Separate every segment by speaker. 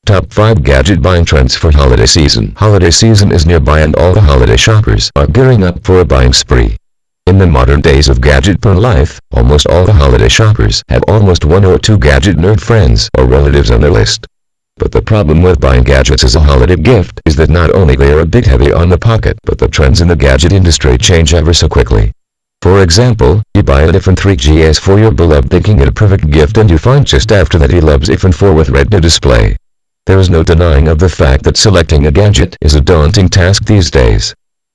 Speaker 1: Top 5 Gadget Buying Trends for Holiday Season. Holiday season is nearby and all the holiday shoppers are gearing up for a buying spree. In the modern days of gadget porn life, almost all the holiday shoppers have almost one or two gadget nerd friends or relatives on their list. But the problem with buying gadgets as a holiday gift is that not only they are a bit heavy on the pocket, but the trends in the gadget industry change ever so quickly. For example, you buy a different 3GS for your beloved thinking it a perfect gift, and you find just after that he loves iPhone 4 with Retina Display. There is no denying of the fact that selecting a gadget is a daunting task these days.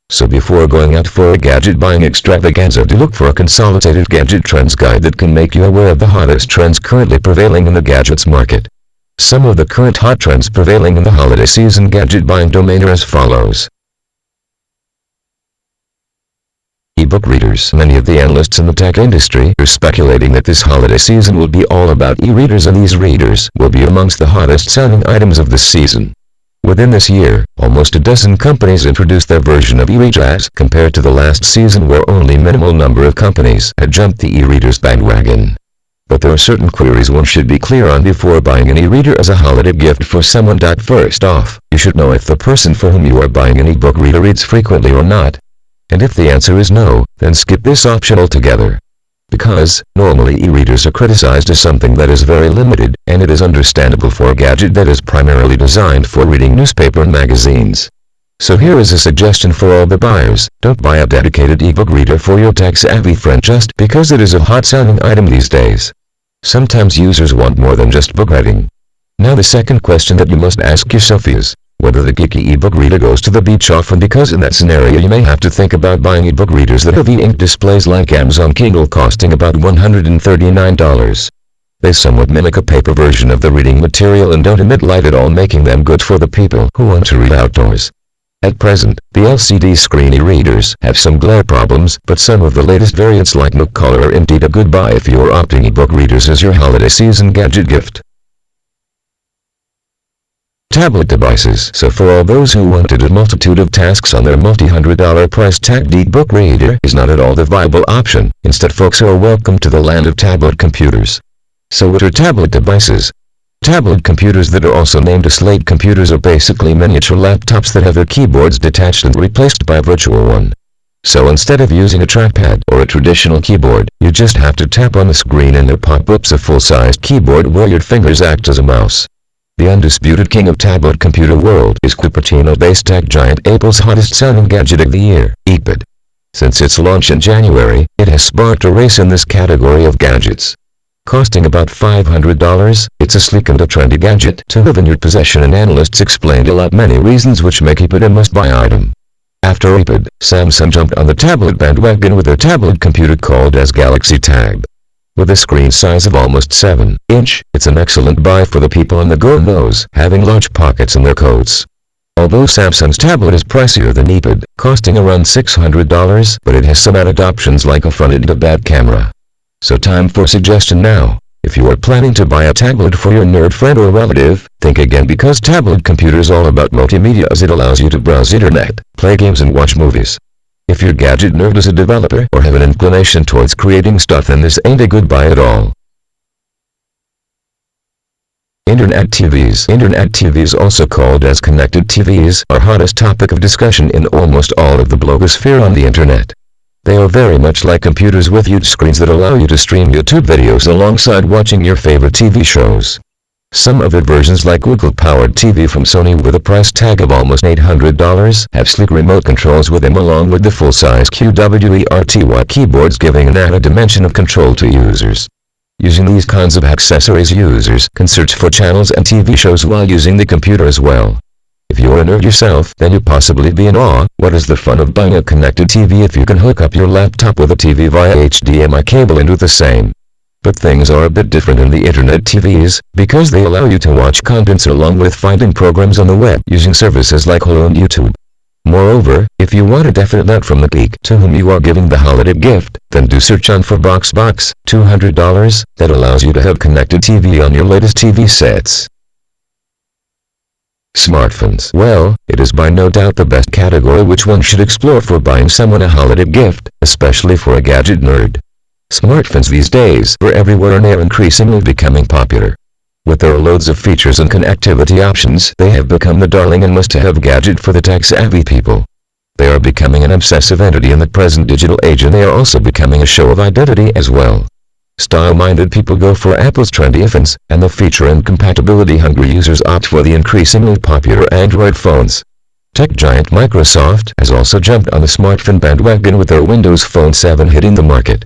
Speaker 1: So before going out for a gadget buying extravaganza, do look for a consolidated gadget trends guide that can make you aware of the hottest trends currently prevailing in the gadgets market. Some of the current hot trends prevailing in the holiday season gadget buying domain are as follows. E-book readers. Many of the analysts in the tech industry are speculating that this holiday season will be all about e-readers, and these readers will be amongst the hottest selling items of this season. Within this year, almost a dozen companies introduced their version of e-reader as compared to the last season where only minimal number of companies had jumped the e-readers bandwagon. But there are certain queries one should be clear on before buying an e-reader as a holiday gift for someone. First off, you should know if the person for whom you are buying an e-book reader reads frequently or not. And if the answer is no, then skip this option altogether. Because, normally e-readers are criticized as something that is very limited, and it is understandable for a gadget that is primarily designed for reading newspaper and magazines. So here is a suggestion for all the buyers: don't buy a dedicated e-book reader for your tech-savvy friend just because it is a hot-selling item these days. Sometimes users want more than just book reading. Now the second question that you must ask yourself is whether the geeky e-book reader goes to the beach often, because in that scenario you may have to think about buying e-book readers that have e-ink displays like Amazon Kindle costing about $139. They somewhat mimic a paper version of the reading material and don't emit light at all, making them good for the people who want to read outdoors. At present, the LCD screen e-readers have some glare problems, but some of the latest variants like Nook Color are indeed a good buy if you are opting e-book readers as your holiday season gadget gift. Tablet devices. So for all those who wanted a multitude of tasks on their multi-$100 price tag, the e-book reader is not at all the viable option. Instead, folks are welcome to the land of tablet computers. So what are tablet devices? Tablet computers, that are also named as slate computers, are basically miniature laptops that have their keyboards detached and replaced by a virtual one. So instead of using a trackpad or a traditional keyboard, you just have to tap on the screen and there pop-ups a full-sized keyboard where your fingers act as a mouse. The undisputed king of tablet computer world is Cupertino-based tech giant Apple's hottest-selling gadget of the year, iPad. Since its launch in January, it has sparked a race in this category of gadgets. Costing about $500, it's a sleek and a trendy gadget to have in your possession, and analysts explained many reasons which make iPad a must-buy item. After iPad, Samsung jumped on the tablet bandwagon with their tablet computer called as Galaxy Tab. With a screen size of almost 7-inch, it's an excellent buy for the people on the go, those having large pockets in their coats. Although Samsung's tablet is pricier than iPad, costing around $600, but it has some added options like a front and a back camera. So time for suggestion now. If you are planning to buy a tablet for your nerd friend or relative, think again, because tablet computer is all about multimedia, as it allows you to browse internet, play games and watch movies. If your gadget nerd is a developer or have an inclination towards creating stuff, then this ain't a good buy at all. Internet TVs. Internet TVs, also called as connected TVs, are hottest topic of discussion in almost all of the blogosphere on the internet. They are very much like computers with huge screens that allow you to stream YouTube videos alongside watching your favorite TV shows. Some of the versions, like Google-powered TV from Sony with a price tag of almost $800, have sleek remote controls with them, along with the full-size QWERTY keyboards, giving an added dimension of control to users. Using these kinds of accessories, users can search for channels and TV shows while using the computer as well. If you're a nerd yourself, then you'll possibly be in awe. What is the fun of buying a connected TV if you can hook up your laptop with a TV via HDMI cable and do the same? But things are a bit different in the internet TVs, because they allow you to watch contents along with finding programs on the web using services like Hulu and YouTube. Moreover, if you want a definite nut from the geek to whom you are giving the holiday gift, then do search on for Box, $200, that allows you to have connected TV on your latest TV sets. Smartphones. Well, it is by no doubt the best category which one should explore for buying someone a holiday gift, especially for a gadget nerd. Smartphones these days are everywhere and are increasingly becoming popular. With their loads of features and connectivity options, they have become the darling and must-have gadget for the tech-savvy people. They are becoming an obsessive entity in the present digital age, and they are also becoming a show of identity as well. Style-minded people go for Apple's trendy phones, and the feature and compatibility-hungry users opt for the increasingly popular Android phones. Tech giant Microsoft has also jumped on the smartphone bandwagon with their Windows Phone 7 hitting the market.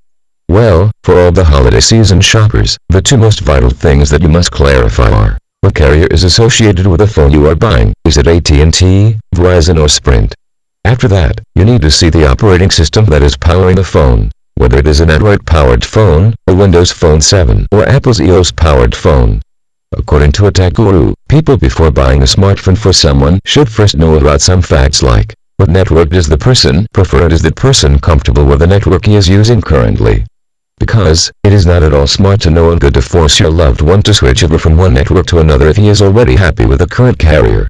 Speaker 1: Well, for all the holiday season shoppers, the two most vital things that you must clarify are: what carrier is associated with the phone you are buying? Is it AT&T, Verizon or Sprint? After that, you need to see the operating system that is powering the phone, whether it is an Android-powered phone, a Windows Phone 7, or Apple's iOS-powered phone. According to a tech guru, people before buying a smartphone for someone should first know about some facts like: what network does the person prefer, and is that person comfortable with the network he is using currently? Because it is not at all smart to know and good to force your loved one to switch over from one network to another if he is already happy with the current carrier.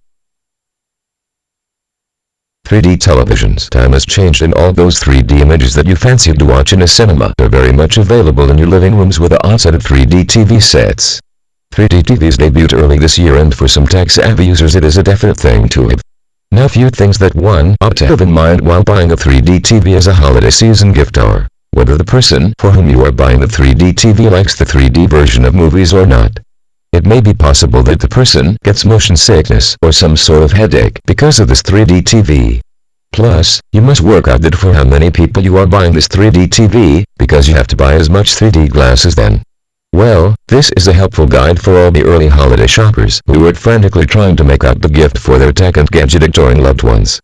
Speaker 1: 3D televisions. Time has changed, and all those 3D images that you fancied to watch in a cinema are very much available in your living rooms with the onset of 3D TV sets. 3D TVs debuted early this year, and for some tech-savvy users it is a definite thing to have. Now, few things that one ought to have in mind while buying a 3D TV as a holiday season gift are: whether the person for whom you are buying the 3D TV likes the 3D version of movies or not. It may be possible that the person gets motion sickness or some sort of headache because of this 3D TV. Plus, you must work out that for how many people you are buying this 3D TV, because you have to buy as much 3D glasses then. Well, this is a helpful guide for all the early holiday shoppers who are frantically trying to make out the gift for their tech and gadget adoring loved ones.